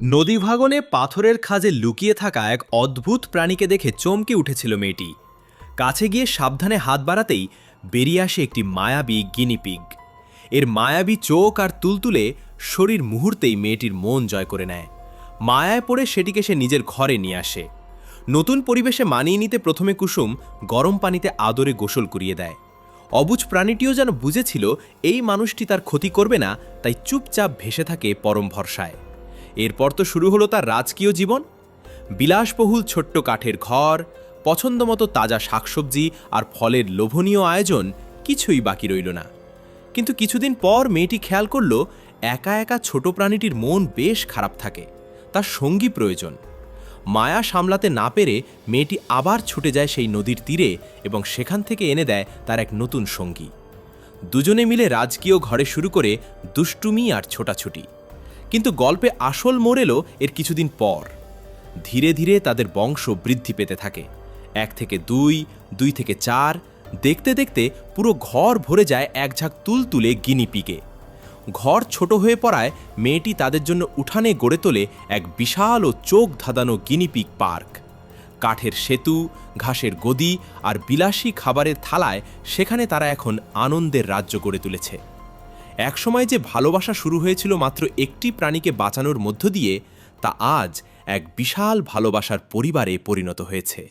নদীভাঙনে পাথরের খাঁজে লুকিয়ে থাকা এক অদ্ভুত প্রাণীকে দেখে চমকে উঠেছিল মেয়েটি। কাছে গিয়ে সাবধানে হাত বাড়াতেই বেরিয়ে আসে একটি মায়াবী গিনিপিগ। এর মায়াবী চোখ আর তুলতুলে শরীর মুহূর্তেই মেয়েটির মন জয় করে নেয়। মায়ায় পড়ে সেটিকে সে নিজের ঘরে নিয়ে আসে। নতুন পরিবেশে মানিয়ে নিতে প্রথমে কুসুম গরম পানিতে আদরে গোসল করিয়ে দেয়। অবুঝ প্রাণীটিও যেন বুঝেছিল এই মানুষটি তার ক্ষতি করবে না, তাই চুপচাপ ভেসে থাকে পরম ভরসায়। এরপর তো শুরু হলো তার রাজকীয় জীবন। বিলাসবহুল ছোট্ট কাঠের ঘর, পছন্দমতো তাজা শাকসবজি আর ফলের লোভনীয় আয়োজন, কিছুই বাকি রইল না। কিন্তু কিছুদিন পর মেয়েটি খেয়াল করল একা একা ছোট প্রাণীটির মন বেশ খারাপ থাকে, তার সঙ্গী প্রয়োজন। মায়া সামলাতে না পেরে মেয়েটি আবার ছুটে যায় সেই নদীর তীরে এবং সেখান থেকে এনে দেয় তার এক নতুন সঙ্গী। দুজনে মিলে রাজকীয় ঘরে শুরু করে দুষ্টুমি আর ছোটাছুটি। কিন্তু গল্পে আসল মোড় এলো এর কিছুদিন পর। ধীরে ধীরে তাদের বংশ বৃদ্ধি পেতে থাকে। 1 থেকে 2, 2 থেকে 4, দেখতে দেখতে পুরো ঘর ভরে যায় এক ঝাঁক তুলতুলে গিনিপিগে। ঘর ছোট হয়ে পড়ায় মেয়েটি তাদের জন্য উঠানে গড়ে তোলে এক বিশাল ও চোখ ধাঁধানো গিনিপিগ পার্ক। কাঠের সেতু, ঘাসের গদি আর বিলাসী খাবারের থালায় সেখানে তারা এখন আনন্দের রাজ্য গড়ে তুলেছে। একসময় যে ভালোবাসা শুরু হয়েছিল মাত্র একটি প্রাণীকে বাঁচানোর মধ্য দিয়ে, তা আজ এক বিশাল ভালোবাসার পরিবারে পরিণত হয়েছে।